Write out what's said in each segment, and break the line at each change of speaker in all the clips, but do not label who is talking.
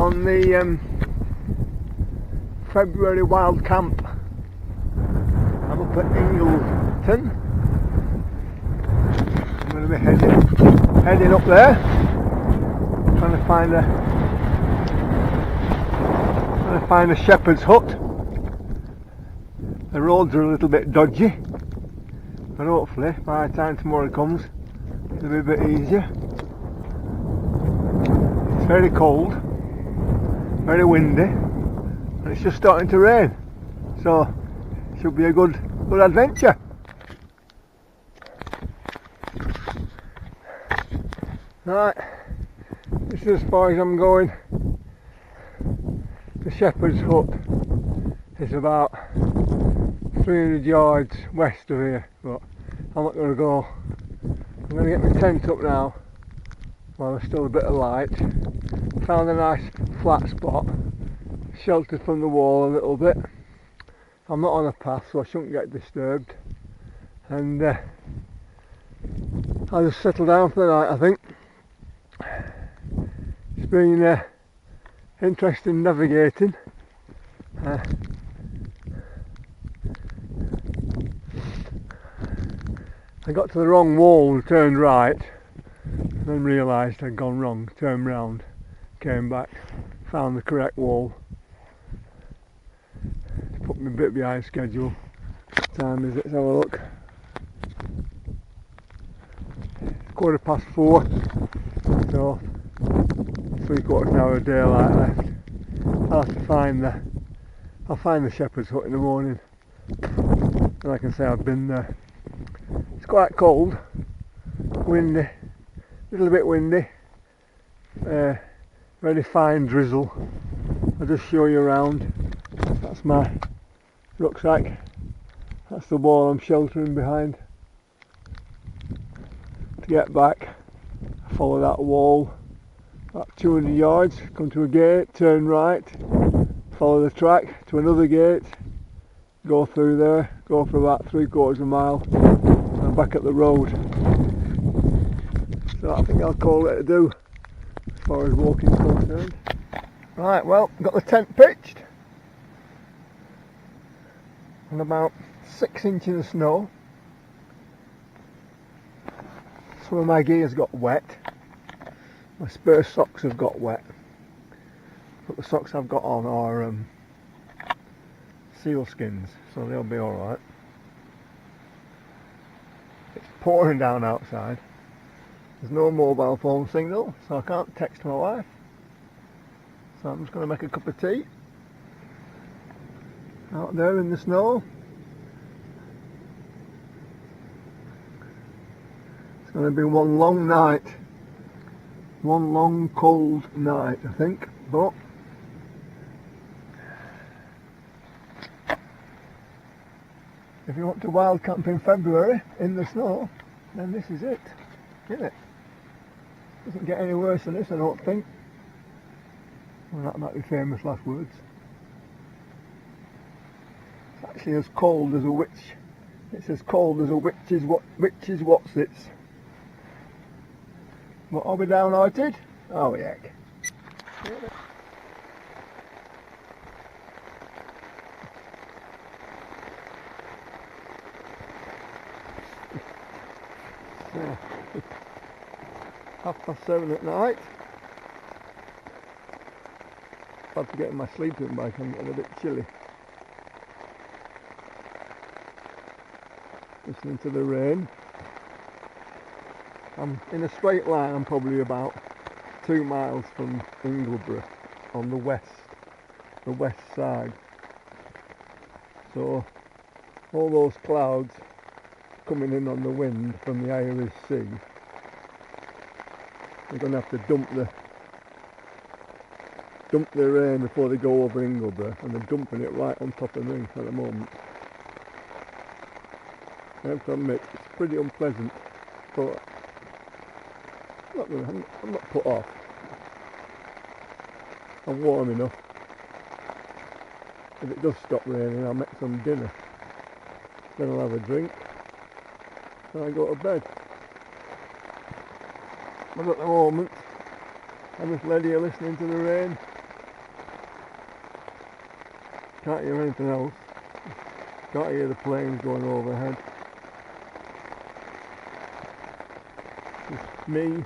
on the February wild camp. I'm up at Ingleton. I'm going to be heading up there, trying to find a shepherd's hut. The roads are a little bit dodgy, but hopefully by the time tomorrow comes it'll be a bit easier. It's very cold, very windy, and it's just starting to rain, so it should be a good adventure. Right, this is as far as I'm going. The shepherd's hut is about 300 yards west of here, but I'm not going to go. I'm going to get my tent up now while there's still a bit of light. Found a nice flat spot, sheltered from the wall a little bit. I'm not on a path, so I shouldn't get disturbed, and I'll just settle down for the night, I think. It's been interesting navigating. I got to the wrong wall and turned right, and then realised I'd gone wrong, turned round, came back, found the correct wall. Put me a bit behind schedule. What time is it? Let's have a look. It's 4:15, so 3/4 hour of daylight left. I'll find the shepherd's hut in the morning. And like I say, I've been there. It's quite cold, windy, a little bit windy, very fine drizzle. I'll just show you around. That's my rucksack. That's the wall I'm sheltering behind. To get back, I follow that wall about 200 yards, come to a gate, turn right, follow the track to another gate, go through there, go for about 3/4 of a mile, and I'm back at the road. So I think I'll call it a do as far as walking is concerned. Right, well, got the tent pitched and about 6 inches of snow. Some of my gear's got wet. My spare socks have got wet, but the socks I've got on are seal skins, so they'll be alright. It's pouring down outside. There's no mobile phone signal, so I can't text my wife. So I'm just going to make a cup of tea out there in the snow. It's going to be one long night. One long cold night, I think, but if you want to wild camp in February in the snow, then this is it, isn't it? Doesn't get any worse than this, I don't think. Well, that might be famous last words. It's actually as cold as a witch. It's as cold as a witch's whatsits. What, are we downhearted? Oh heck. So, 7:30 at night. Had to get in my sleeping bag, I'm getting a bit chilly. Listening to the rain. I'm in a straight line. I'm probably about 2 miles from Ingleborough on the west side. So all those clouds coming in on the wind from the Irish Sea, they're going to have to dump the rain before they go over Ingleborough, and they're dumping it right on top of me at the moment. I have to admit, it's pretty unpleasant, but I'm not put off. I'm warm enough. If it does stop raining, I'll make some dinner. Then I'll have a drink. Then I go to bed. But at the moment, I'm just led here listening to the rain, Can't hear anything else. Can't hear the planes going overhead. Just me,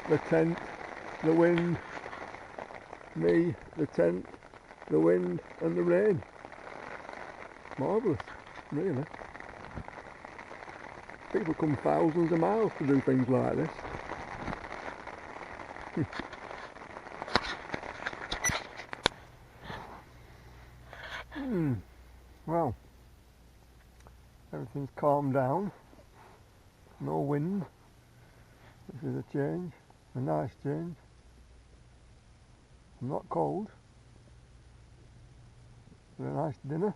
the tent, the wind. Me, the tent, the wind and the rain. Marvellous, really. People come thousands of miles to do things like this. Well, everything's calmed down. No wind. This is a change, a nice change. Not cold. But a nice dinner.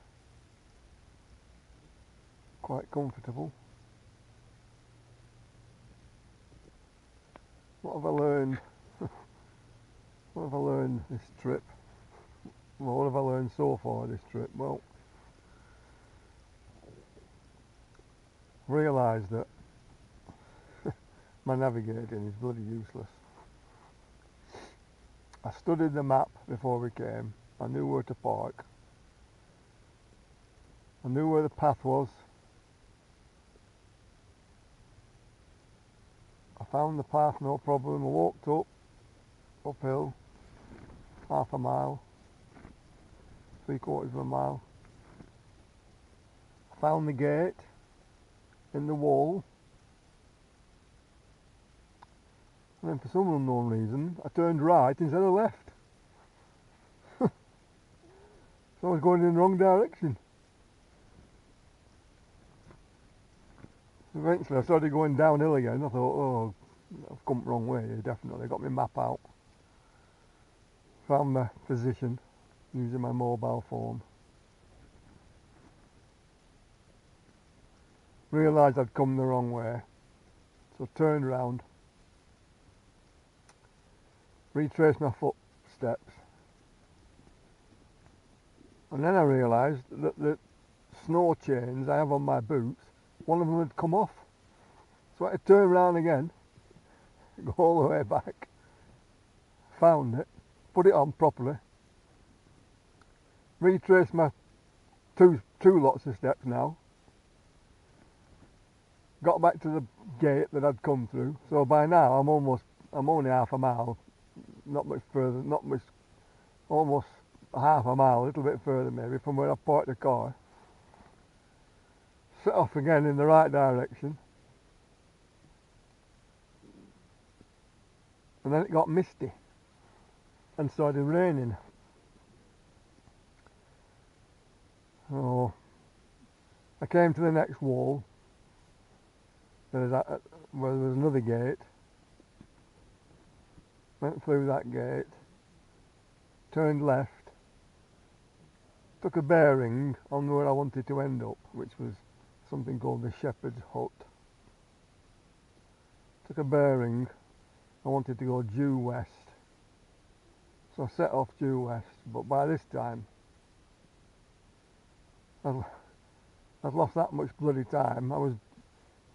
Quite comfortable. What have I learned? What have I learned this trip? Well, what have I learned so far this trip? Well, realised that my navigating is bloody useless. I studied the map before we came. I knew where to park. I knew where the path was. I found the path, no problem. I walked uphill, half a mile, 3/4 of a mile. I found the gate in the wall. And then for some unknown reason, I turned right instead of left. So I was going in the wrong direction. Eventually I started going downhill again. I thought, oh, I've come the wrong way here, definitely. Got my map out. Found my position using my mobile phone. Realised I'd come the wrong way. So turned round. Retraced my footsteps. And then I realised that the snow chains I have on my boots, one of them had come off. So I had to turn round again, go all the way back, found it, put it on properly, retraced my two lots of steps now, got back to the gate that I'd come through. So by now I'm only half a mile, not much further, almost half a mile, a little bit further maybe from where I parked the car. Set off again in the right direction. And then it got misty and started raining. So I came to the next wall where there was another gate. Went through that gate, turned left, took a bearing on where I wanted to end up, which was something called the Shepherd's Hut. Took a bearing, I wanted to go due west. So I set off due west, but by this time I'd lost that much bloody time. I was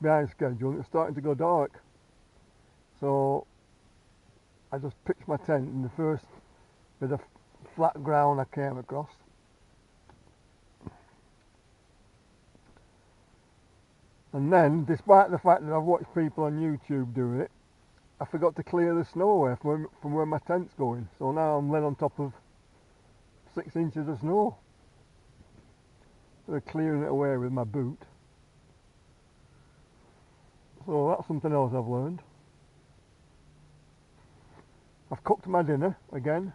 behind schedule and it was starting to go dark. So I just pitched my tent in the first bit of flat ground I came across. And then, despite the fact that I've watched people on YouTube doing it, I forgot to clear the snow away from where my tent's going. So now I'm laying on top of 6 inches of snow. So clearing it away with my boot. So that's something else I've learned. I've cooked my dinner again.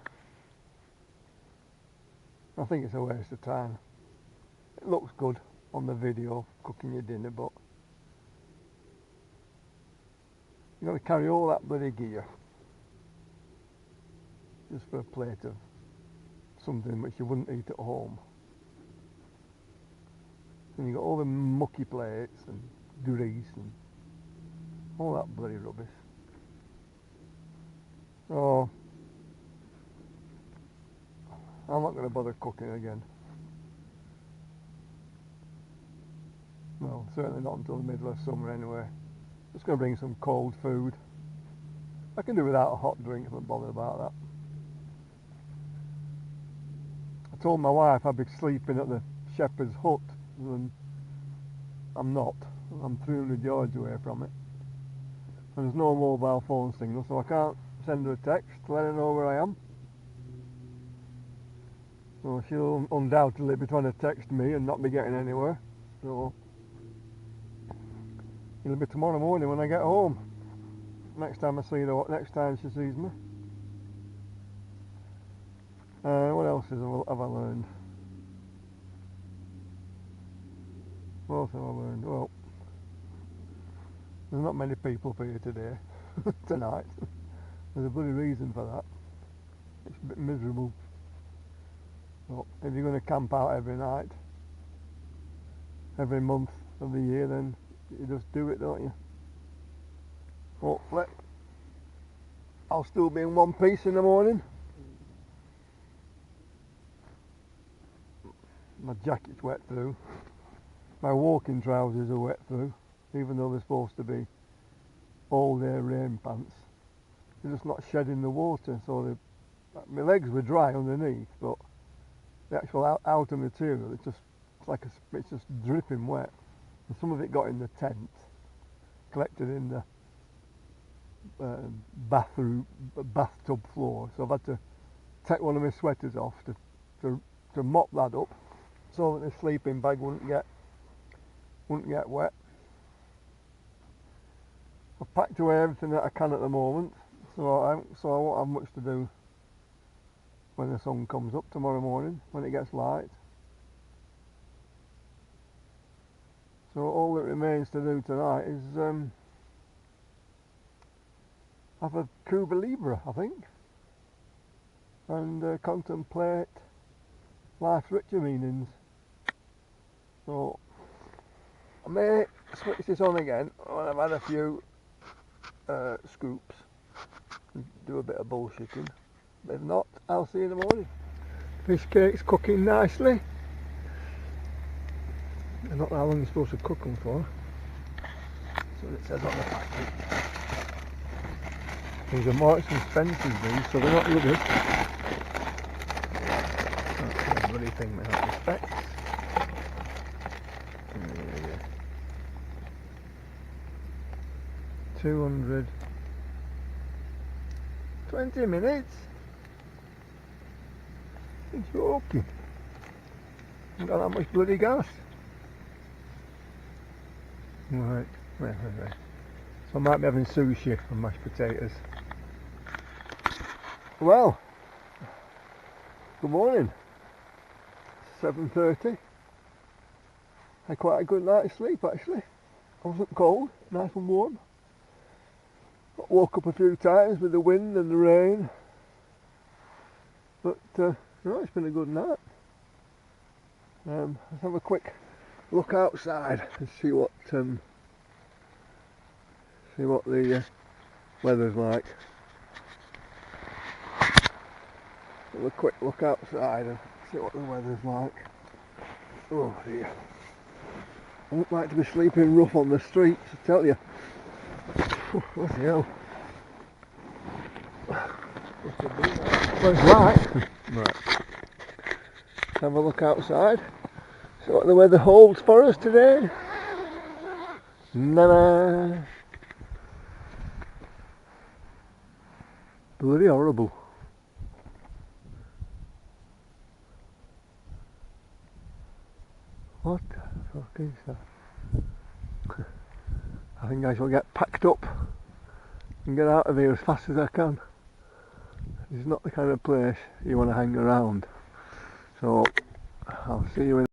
I think it's a waste of time. It looks good on the video, cooking your dinner, but you've got to carry all that bloody gear just for a plate of something which you wouldn't eat at home. And you've got all the mucky plates and grease and all that bloody rubbish. So I'm not going to bother cooking again. Well, certainly not until the middle of summer anyway. Just going to bring some cold food. I can do without a hot drink, I'm not bothered about that. I told my wife I'd be sleeping at the shepherd's hut, and I'm not. I'm 300 yards away from it. And there's no mobile phone signal, so I can't send her a text to let her know where I am. So she'll undoubtedly be trying to text me and not be getting anywhere. So it'll be tomorrow morning when I get home. Next time I see her, next time she sees me. What else have I learned? What else have I learned? Well, there's not many people here today, tonight. There's a bloody reason for that. It's a bit miserable. But if you're going to camp out every night, every month of the year, then you just do it, don't you? Hopefully I'll still be in one piece in the morning. My jacket's wet through. My walking trousers are wet through, even though they're supposed to be all day rain pants. They're just not shedding the water, so my legs were dry underneath, but the actual outer material, it's just dripping wet. And some of it got in the tent, collected in the bathtub floor. So I've had to take one of my sweaters off to mop that up, so that the sleeping bag wouldn't get wet. I've packed away everything that I can at the moment, so I won't have much to do when the sun comes up tomorrow morning, when it gets light. So all that remains to do tonight is have a Cuba Libre, I think, and contemplate life's richer meanings. So I may switch this on again when I've had a few scoops and do a bit of bullshitting. But if not, I'll see you in the morning. Fish cake's cooking nicely. And not how long you're supposed to cook them for. That's what it says on the packet. These are Marks and Spencer's these, so they're not rubbish. That's a bloody thing that I respect. 220 minutes? It's joking. I've got that much bloody gas. Right. So I might be having sushi and mashed potatoes. Well, good morning. 7:30. Had quite a good night's sleep actually. I wasn't cold, nice and warm. Woke up a few times with the wind and the rain, but no, it's been a good night. Let's have a quick look outside and see what the weather's like. Have a quick look outside and see what the weather's like. Oh dear. I wouldn't like to be sleeping rough on the streets, I tell you. What the hell? Well, it's light. Right. Let's have a look outside. See what the weather holds for us today. Na-na. Bloody horrible. What the fuck is that? I think I shall get packed up and get out of here as fast as I can. It's not the kind of place you want to hang around. So I'll see you in